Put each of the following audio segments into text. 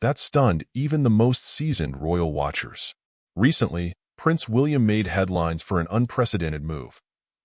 that stunned even the most seasoned royal watchers. Recently, Prince William made headlines for an unprecedented move,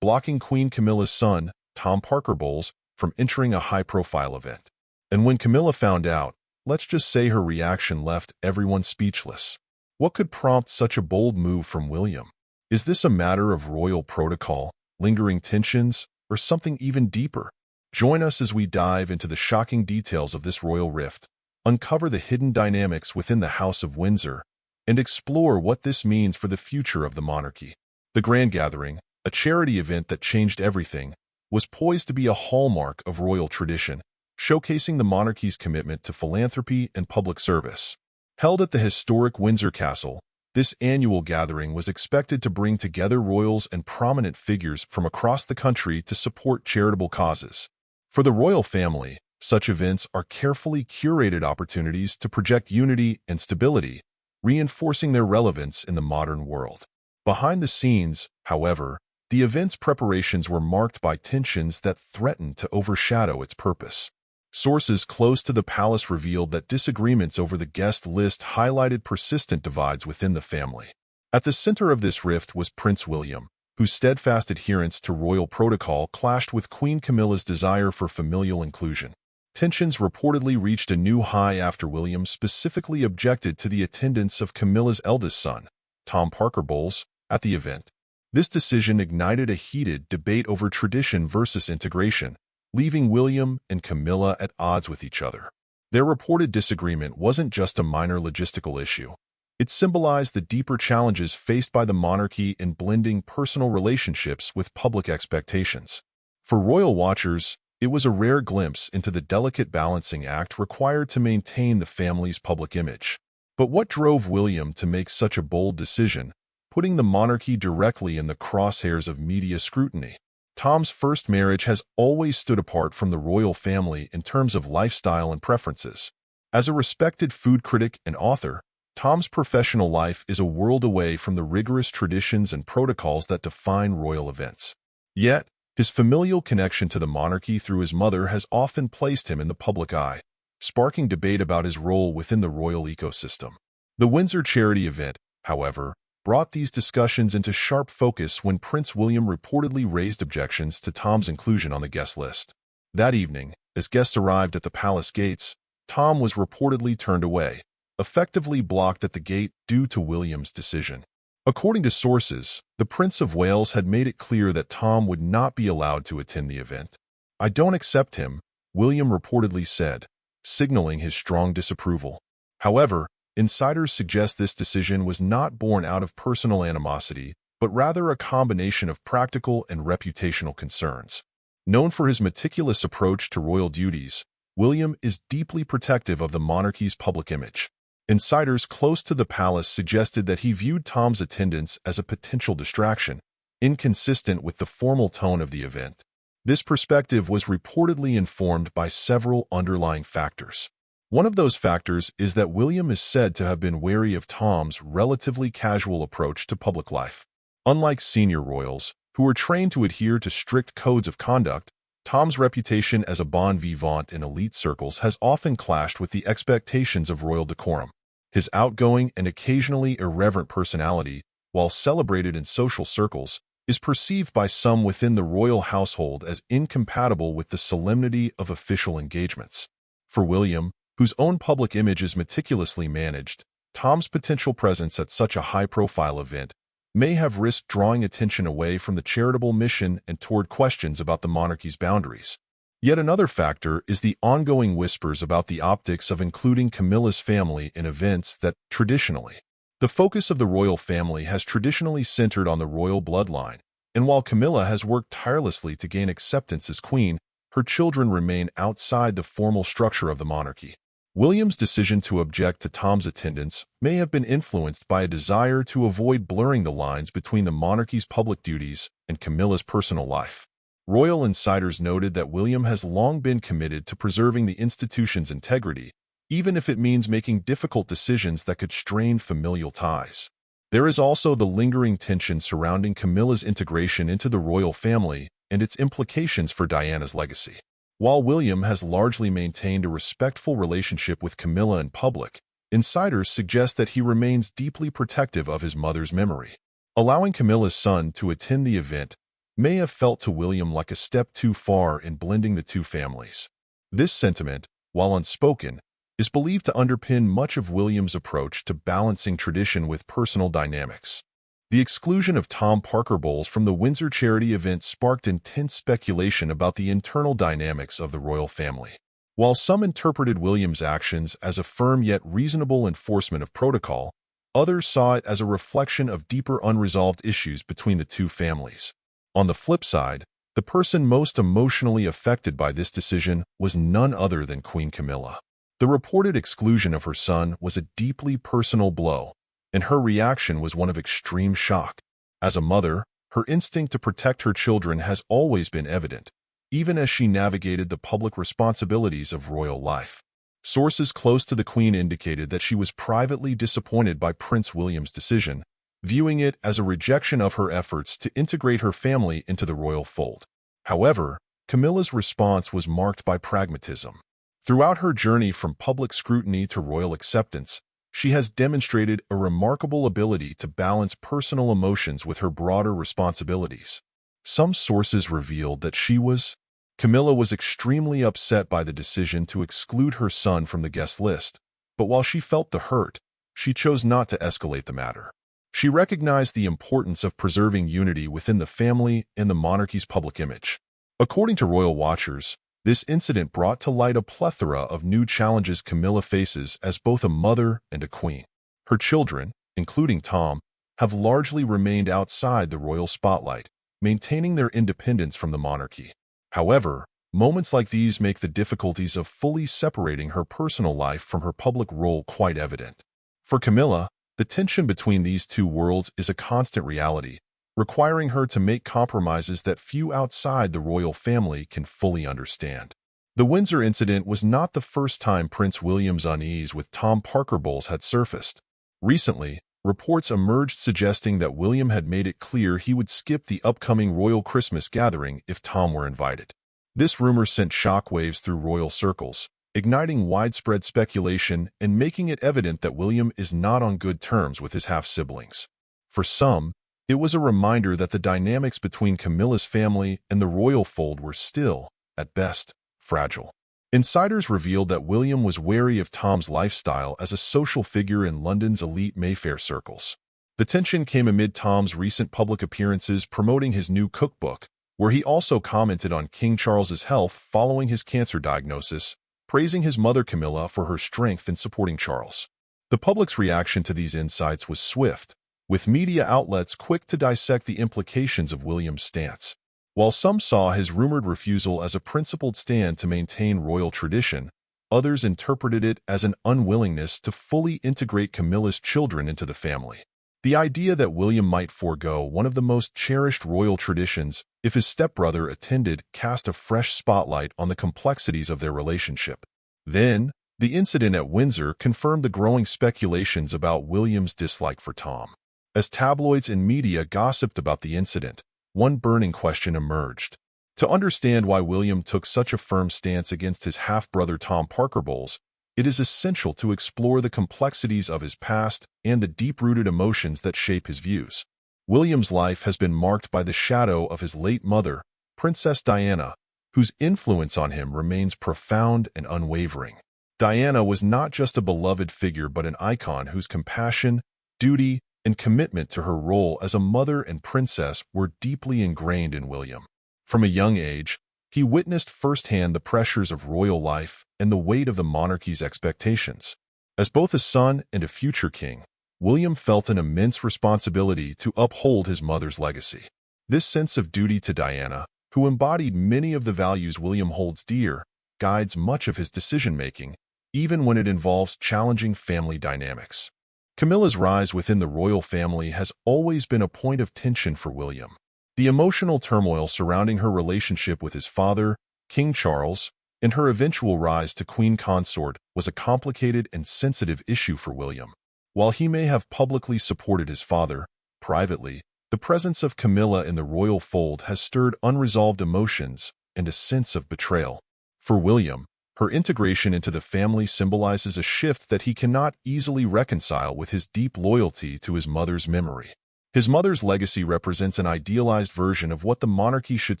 blocking Queen Camilla's son, Tom Parker Bowles, from entering a high-profile event. And when Camilla found out, let's just say her reaction left everyone speechless. What could prompt such a bold move from William? Is this a matter of royal protocol, lingering tensions, or something even deeper? Join us as we dive into the shocking details of this royal rift, uncover the hidden dynamics within the House of Windsor, and explore what this means for the future of the monarchy. The Grand Gathering, a charity event that changed everything, was poised to be a hallmark of royal tradition, showcasing the monarchy's commitment to philanthropy and public service. Held at the historic Windsor Castle, this annual gathering was expected to bring together royals and prominent figures from across the country to support charitable causes. For the royal family, such events are carefully curated opportunities to project unity and stability, reinforcing their relevance in the modern world. Behind the scenes, however, the event's preparations were marked by tensions that threatened to overshadow its purpose. Sources close to the palace revealed that disagreements over the guest list highlighted persistent divides within the family. At the center of this rift was Prince William, whose steadfast adherence to royal protocol clashed with Queen Camilla's desire for familial inclusion. Tensions reportedly reached a new high after William specifically objected to the attendance of Camilla's eldest son, Tom Parker Bowles, at the event. This decision ignited a heated debate over tradition versus integration, leaving William and Camilla at odds with each other. Their reported disagreement wasn't just a minor logistical issue. It symbolized the deeper challenges faced by the monarchy in blending personal relationships with public expectations. For royal watchers, it was a rare glimpse into the delicate balancing act required to maintain the family's public image. But what drove William to make such a bold decision, putting the monarchy directly in the crosshairs of media scrutiny? Tom's first marriage has always stood apart from the royal family in terms of lifestyle and preferences. As a respected food critic and author, Tom's professional life is a world away from the rigorous traditions and protocols that define royal events. Yet, his familial connection to the monarchy through his mother has often placed him in the public eye, sparking debate about his role within the royal ecosystem. The Windsor charity event, however, brought these discussions into sharp focus when Prince William reportedly raised objections to Tom's inclusion on the guest list. That evening, as guests arrived at the palace gates, Tom was reportedly turned away, effectively blocked at the gate due to William's decision. According to sources, the Prince of Wales had made it clear that Tom would not be allowed to attend the event. "I don't accept him," William reportedly said, signaling his strong disapproval. However, insiders suggest this decision was not born out of personal animosity, but rather a combination of practical and reputational concerns. Known for his meticulous approach to royal duties, William is deeply protective of the monarchy's public image. Insiders close to the palace suggested that he viewed Tom's attendance as a potential distraction, inconsistent with the formal tone of the event. This perspective was reportedly informed by several underlying factors. One of those factors is that William is said to have been wary of Tom's relatively casual approach to public life. Unlike senior royals, who were trained to adhere to strict codes of conduct, Tom's reputation as a bon vivant in elite circles has often clashed with the expectations of royal decorum. His outgoing and occasionally irreverent personality, while celebrated in social circles, is perceived by some within the royal household as incompatible with the solemnity of official engagements. For William, whose own public image is meticulously managed, Tom's potential presence at such a high-profile event may have risked drawing attention away from the charitable mission and toward questions about the monarchy's boundaries. Yet another factor is the ongoing whispers about the optics of including Camilla's family in events that, traditionally, the focus of the royal family has traditionally centered on the royal bloodline, and while Camilla has worked tirelessly to gain acceptance as queen, her children remain outside the formal structure of the monarchy. William's decision to object to Tom's attendance may have been influenced by a desire to avoid blurring the lines between the monarchy's public duties and Camilla's personal life. Royal insiders noted that William has long been committed to preserving the institution's integrity, even if it means making difficult decisions that could strain familial ties. There is also the lingering tension surrounding Camilla's integration into the royal family and its implications for Diana's legacy. While William has largely maintained a respectful relationship with Camilla in public, insiders suggest that he remains deeply protective of his mother's memory. Allowing Camilla's son to attend the event may have felt to William like a step too far in blending the two families. This sentiment, while unspoken, is believed to underpin much of William's approach to balancing tradition with personal dynamics. The exclusion of Tom Parker Bowles from the Windsor charity event sparked intense speculation about the internal dynamics of the royal family. While some interpreted William's actions as a firm yet reasonable enforcement of protocol, others saw it as a reflection of deeper unresolved issues between the two families. On the flip side, the person most emotionally affected by this decision was none other than Queen Camilla. The reported exclusion of her son was a deeply personal blow, and her reaction was one of extreme shock. As a mother, her instinct to protect her children has always been evident, even as she navigated the public responsibilities of royal life. Sources close to the Queen indicated that she was privately disappointed by Prince William's decision, viewing it as a rejection of her efforts to integrate her family into the royal fold. However, Camilla's response was marked by pragmatism. Throughout her journey from public scrutiny to royal acceptance, she has demonstrated a remarkable ability to balance personal emotions with her broader responsibilities. Some sources revealed that Camilla was extremely upset by the decision to exclude her son from the guest list, but while she felt the hurt, she chose not to escalate the matter. She recognized the importance of preserving unity within the family and the monarchy's public image. According to royal watchers, this incident brought to light a plethora of new challenges Camilla faces as both a mother and a queen. Her children, including Tom, have largely remained outside the royal spotlight, maintaining their independence from the monarchy. However, moments like these make the difficulties of fully separating her personal life from her public role quite evident. For Camilla, the tension between these two worlds is a constant reality, requiring her to make compromises that few outside the royal family can fully understand. The Windsor incident was not the first time Prince William's unease with Tom Parker Bowles had surfaced. Recently, reports emerged suggesting that William had made it clear he would skip the upcoming royal Christmas gathering if Tom were invited. This rumor sent shockwaves through royal circles, igniting widespread speculation and making it evident that William is not on good terms with his half-siblings. For some, it was a reminder that the dynamics between Camilla's family and the royal fold were still, at best, fragile. Insiders revealed that William was wary of Tom's lifestyle as a social figure in London's elite Mayfair circles. The tension came amid Tom's recent public appearances promoting his new cookbook, where he also commented on King Charles's health following his cancer diagnosis, praising his mother Camilla for her strength in supporting Charles. The public's reaction to these insights was swift, with media outlets quick to dissect the implications of William's stance. While some saw his rumored refusal as a principled stand to maintain royal tradition, others interpreted it as an unwillingness to fully integrate Camilla's children into the family. The idea that William might forego one of the most cherished royal traditions if his stepbrother attended cast a fresh spotlight on the complexities of their relationship. Then, the incident at Windsor confirmed the growing speculations about William's dislike for Tom. As tabloids and media gossiped about the incident, one burning question emerged. To understand why William took such a firm stance against his half-brother Tom Parker Bowles, it is essential to explore the complexities of his past and the deep-rooted emotions that shape his views. William's life has been marked by the shadow of his late mother, Princess Diana, whose influence on him remains profound and unwavering. Diana was not just a beloved figure but an icon whose compassion, duty, and commitment to her role as a mother and princess were deeply ingrained in William. From a young age, he witnessed firsthand the pressures of royal life and the weight of the monarchy's expectations. As both a son and a future king, William felt an immense responsibility to uphold his mother's legacy. This sense of duty to Diana, who embodied many of the values William holds dear, guides much of his decision-making, even when it involves challenging family dynamics. Camilla's rise within the royal family has always been a point of tension for William. The emotional turmoil surrounding her relationship with his father, King Charles, and her eventual rise to Queen Consort was a complicated and sensitive issue for William. While he may have publicly supported his father, privately, the presence of Camilla in the royal fold has stirred unresolved emotions and a sense of betrayal. For William, her integration into the family symbolizes a shift that he cannot easily reconcile with his deep loyalty to his mother's memory. His mother's legacy represents an idealized version of what the monarchy should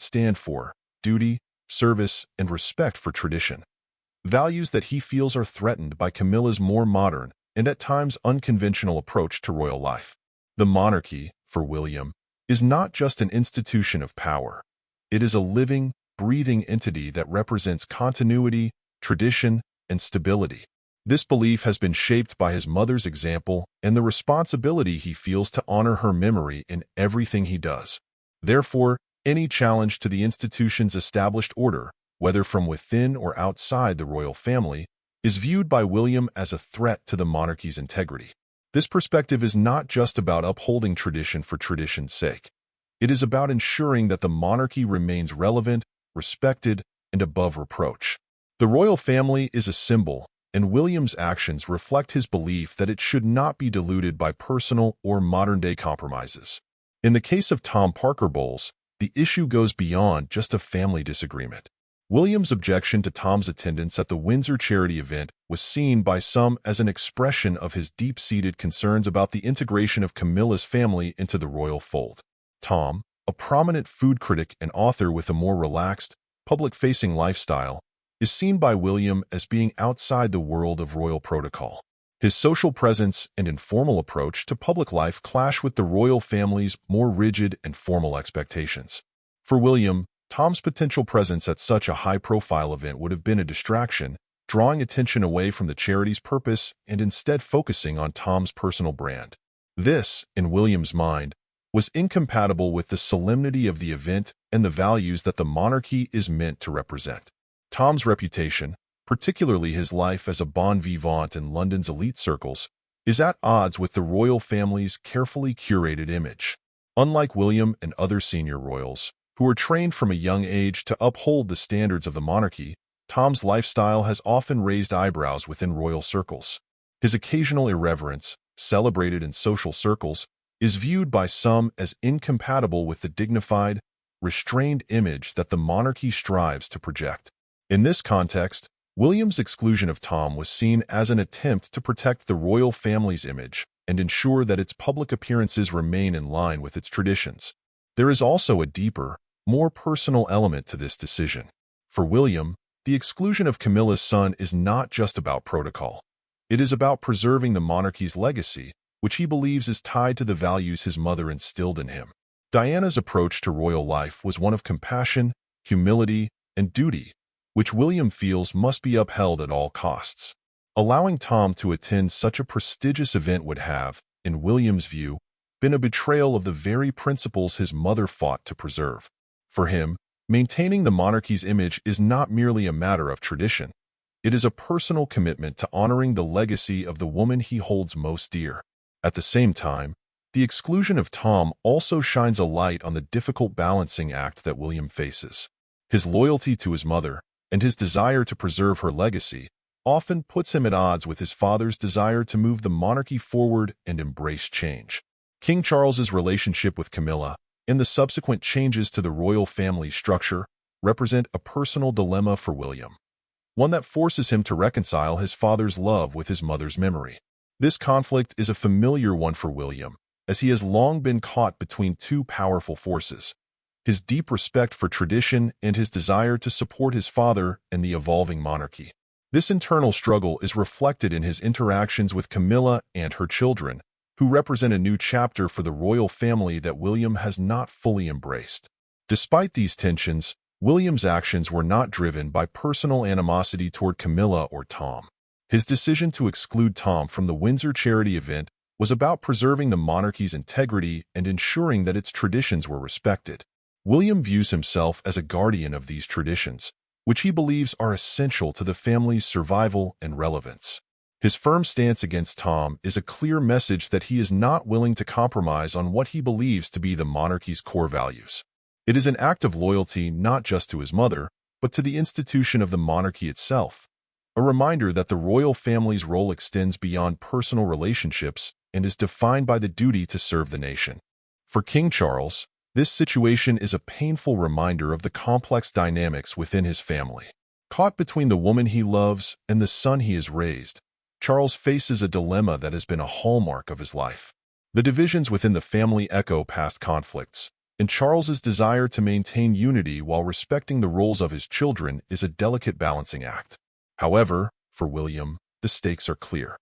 stand for: duty, service, and respect for tradition. Values that he feels are threatened by Camilla's more modern and at times unconventional approach to royal life. The monarchy, for William, is not just an institution of power. It is a living, breathing entity that represents continuity, tradition, and stability. This belief has been shaped by his mother's example and the responsibility he feels to honor her memory in everything he does. Therefore, any challenge to the institution's established order, whether from within or outside the royal family, is viewed by William as a threat to the monarchy's integrity. This perspective is not just about upholding tradition for tradition's sake. It is about ensuring that the monarchy remains relevant, respected, and above reproach. The royal family is a symbol, and William's actions reflect his belief that it should not be diluted by personal or modern-day compromises. In the case of Tom Parker Bowles, the issue goes beyond just a family disagreement. William's objection to Tom's attendance at the Windsor charity event was seen by some as an expression of his deep-seated concerns about the integration of Camilla's family into the royal fold. Tom, a prominent food critic and author with a more relaxed, public-facing lifestyle, is seen by William as being outside the world of royal protocol. His social presence and informal approach to public life clash with the royal family's more rigid and formal expectations. For William, Tom's potential presence at such a high-profile event would have been a distraction, drawing attention away from the charity's purpose and instead focusing on Tom's personal brand. This, in William's mind, was incompatible with the solemnity of the event and the values that the monarchy is meant to represent. Tom's reputation, particularly his life as a bon vivant in London's elite circles, is at odds with the royal family's carefully curated image. Unlike William and other senior royals, who were trained from a young age to uphold the standards of the monarchy, Tom's lifestyle has often raised eyebrows within royal circles. His occasional irreverence, celebrated in social circles, is viewed by some as incompatible with the dignified, restrained image that the monarchy strives to project. In this context, William's exclusion of Tom was seen as an attempt to protect the royal family's image and ensure that its public appearances remain in line with its traditions. There is also a deeper, more personal element to this decision. For William, the exclusion of Camilla's son is not just about protocol. It is about preserving the monarchy's legacy, which he believes is tied to the values his mother instilled in him. Diana's approach to royal life was one of compassion, humility, and duty, which William feels must be upheld at all costs. Allowing Tom to attend such a prestigious event would have, in William's view, been a betrayal of the very principles his mother fought to preserve. For him, maintaining the monarchy's image is not merely a matter of tradition. It is a personal commitment to honoring the legacy of the woman he holds most dear. At the same time, the exclusion of Tom also shines a light on the difficult balancing act that William faces. His loyalty to his mother, and his desire to preserve her legacy, often puts him at odds with his father's desire to move the monarchy forward and embrace change. King Charles's relationship with Camilla, and the subsequent changes to the royal family structure, represent a personal dilemma for William, one that forces him to reconcile his father's love with his mother's memory. This conflict is a familiar one for William, as he has long been caught between two powerful forces: his deep respect for tradition and his desire to support his father and the evolving monarchy. This internal struggle is reflected in his interactions with Camilla and her children, who represent a new chapter for the royal family that William has not fully embraced. Despite these tensions, William's actions were not driven by personal animosity toward Camilla or Tom. His decision to exclude Tom from the Windsor charity event was about preserving the monarchy's integrity and ensuring that its traditions were respected. William views himself as a guardian of these traditions, which he believes are essential to the family's survival and relevance. His firm stance against Tom is a clear message that he is not willing to compromise on what he believes to be the monarchy's core values. It is an act of loyalty not just to his mother, but to the institution of the monarchy itself, a reminder that the royal family's role extends beyond personal relationships and is defined by the duty to serve the nation. For King Charles, this situation is a painful reminder of the complex dynamics within his family. Caught between the woman he loves and the son he has raised, Charles faces a dilemma that has been a hallmark of his life. The divisions within the family echo past conflicts, and Charles's desire to maintain unity while respecting the roles of his children is a delicate balancing act. However, for William, the stakes are clear.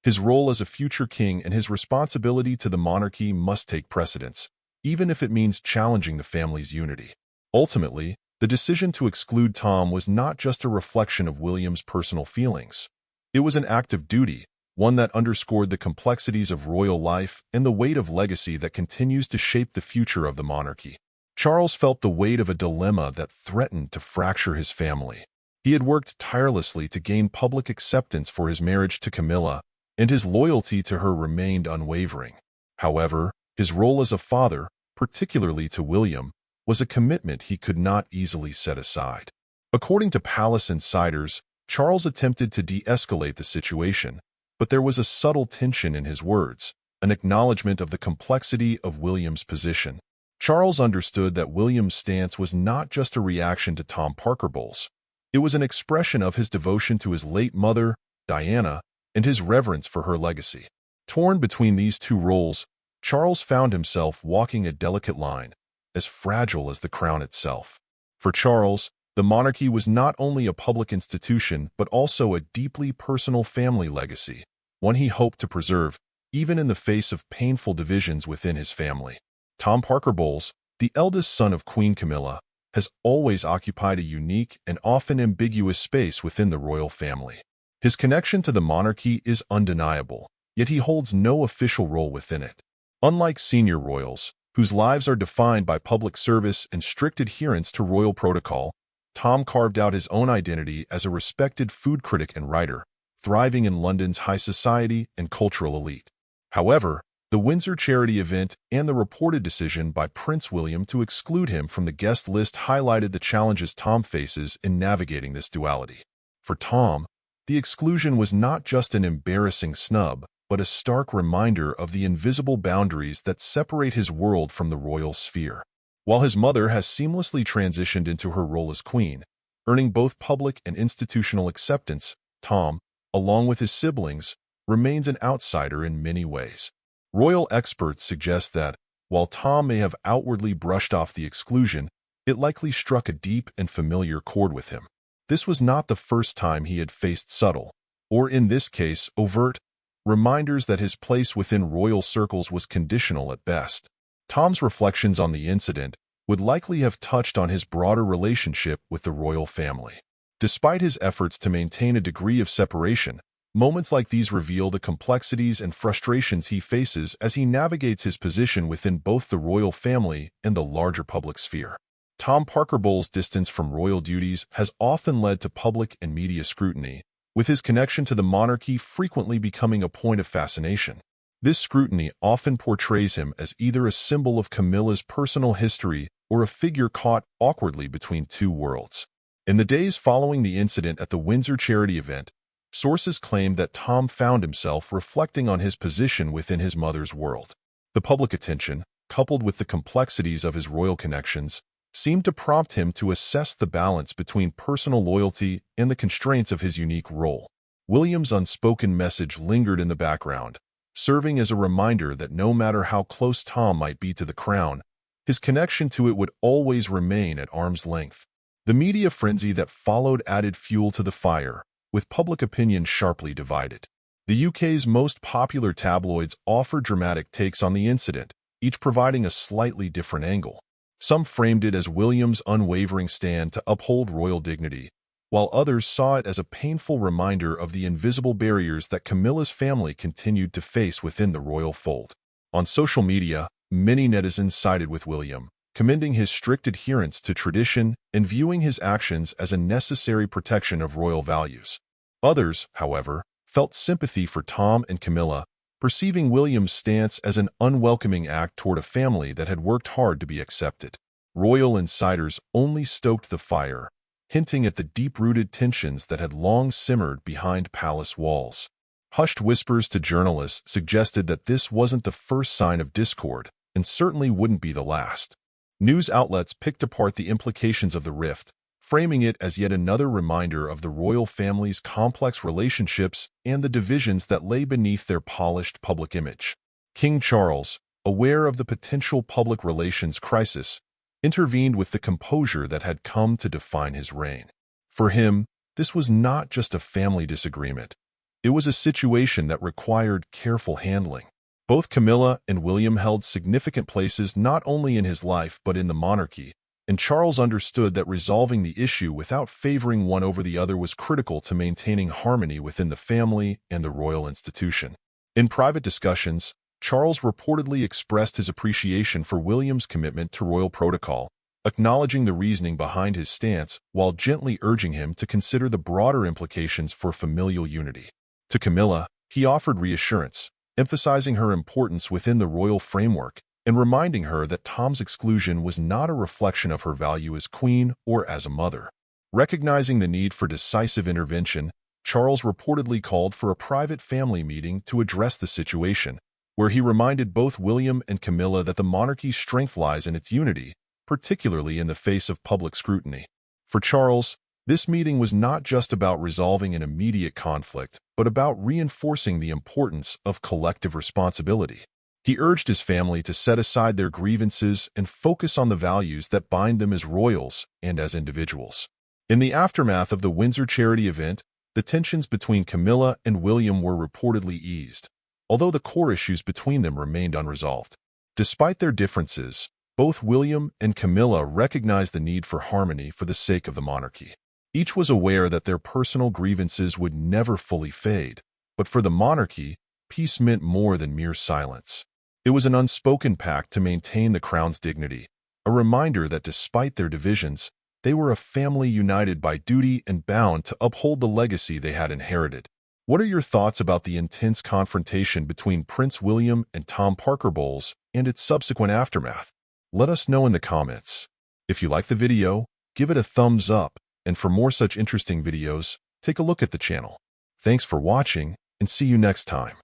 His role as a future king and his responsibility to the monarchy must take precedence, even if it means challenging the family's unity. Ultimately, the decision to exclude Tom was not just a reflection of William's personal feelings. It was an act of duty, one that underscored the complexities of royal life and the weight of legacy that continues to shape the future of the monarchy. Charles felt the weight of a dilemma that threatened to fracture his family. He had worked tirelessly to gain public acceptance for his marriage to Camilla, and his loyalty to her remained unwavering. However, his role as a father, particularly to William, was a commitment he could not easily set aside. According to palace insiders, Charles attempted to de-escalate the situation, but there was a subtle tension in his words, an acknowledgement of the complexity of William's position. Charles understood that William's stance was not just a reaction to Tom Parker Bowles. It was an expression of his devotion to his late mother, Diana, and his reverence for her legacy. Torn between these two roles, Charles found himself walking a delicate line, as fragile as the crown itself. For Charles, the monarchy was not only a public institution but also a deeply personal family legacy, one he hoped to preserve, even in the face of painful divisions within his family. Tom Parker Bowles, the eldest son of Queen Camilla, has always occupied a unique and often ambiguous space within the royal family. His connection to the monarchy is undeniable, yet he holds no official role within it. Unlike senior royals, whose lives are defined by public service and strict adherence to royal protocol, Tom carved out his own identity as a respected food critic and writer, thriving in London's high society and cultural elite. However, the Windsor charity event and the reported decision by Prince William to exclude him from the guest list highlighted the challenges Tom faces in navigating this duality. For Tom, the exclusion was not just an embarrassing snub, but a stark reminder of the invisible boundaries that separate his world from the royal sphere. While his mother has seamlessly transitioned into her role as queen, earning both public and institutional acceptance, Tom, along with his siblings, remains an outsider in many ways. Royal experts suggest that, while Tom may have outwardly brushed off the exclusion, it likely struck a deep and familiar chord with him. This was not the first time he had faced subtle, or in this case overt, reminders that his place within royal circles was conditional at best. Tom's reflections on the incident would likely have touched on his broader relationship with the royal family. Despite his efforts to maintain a degree of separation, moments like these reveal the complexities and frustrations he faces as he navigates his position within both the royal family and the larger public sphere. Tom Parker Bowles' distance from royal duties has often led to public and media scrutiny, with his connection to the monarchy frequently becoming a point of fascination. This scrutiny often portrays him as either a symbol of Camilla's personal history or a figure caught awkwardly between two worlds. In the days following the incident at the Windsor charity event, sources claimed that Tom found himself reflecting on his position within his mother's world. The public attention, coupled with the complexities of his royal connections, seemed to prompt him to assess the balance between personal loyalty and the constraints of his unique role. William's unspoken message lingered in the background, serving as a reminder that no matter how close Tom might be to the crown, his connection to it would always remain at arm's length. The media frenzy that followed added fuel to the fire, with public opinion sharply divided. The UK's most popular tabloids offered dramatic takes on the incident, each providing a slightly different angle. Some framed it as William's unwavering stand to uphold royal dignity, while others saw it as a painful reminder of the invisible barriers that Camilla's family continued to face within the royal fold. On social media, many netizens sided with William, commending his strict adherence to tradition and viewing his actions as a necessary protection of royal values. Others, however, felt sympathy for Tom and Camilla, perceiving William's stance as an unwelcoming act toward a family that had worked hard to be accepted. Royal insiders only stoked the fire, hinting at the deep-rooted tensions that had long simmered behind palace walls. Hushed whispers to journalists suggested that this wasn't the first sign of discord, and certainly wouldn't be the last. News outlets picked apart the implications of the rift, framing it as yet another reminder of the royal family's complex relationships and the divisions that lay beneath their polished public image. King Charles, aware of the potential public relations crisis, intervened with the composure that had come to define his reign. For him, this was not just a family disagreement. It was a situation that required careful handling. Both Camilla and William held significant places not only in his life but in the monarchy, and Charles understood that resolving the issue without favoring one over the other was critical to maintaining harmony within the family and the royal institution. In private discussions, Charles reportedly expressed his appreciation for William's commitment to royal protocol, acknowledging the reasoning behind his stance while gently urging him to consider the broader implications for familial unity. To Camilla, he offered reassurance, emphasizing her importance within the royal framework and reminding her that Tom's exclusion was not a reflection of her value as queen or as a mother. Recognizing the need for decisive intervention, Charles reportedly called for a private family meeting to address the situation, where he reminded both William and Camilla that the monarchy's strength lies in its unity, particularly in the face of public scrutiny. For Charles, this meeting was not just about resolving an immediate conflict, but about reinforcing the importance of collective responsibility. He urged his family to set aside their grievances and focus on the values that bind them as royals and as individuals. In the aftermath of the Windsor charity event, the tensions between Camilla and William were reportedly eased, although the core issues between them remained unresolved. Despite their differences, both William and Camilla recognized the need for harmony for the sake of the monarchy. Each was aware that their personal grievances would never fully fade, but for the monarchy, peace meant more than mere silence. It was an unspoken pact to maintain the crown's dignity, a reminder that despite their divisions, they were a family united by duty and bound to uphold the legacy they had inherited. What are your thoughts about the intense confrontation between Prince William and Tom Parker Bowles and its subsequent aftermath? Let us know in the comments. If you like the video, give it a thumbs up, and for more such interesting videos, take a look at the channel. Thanks for watching, and see you next time.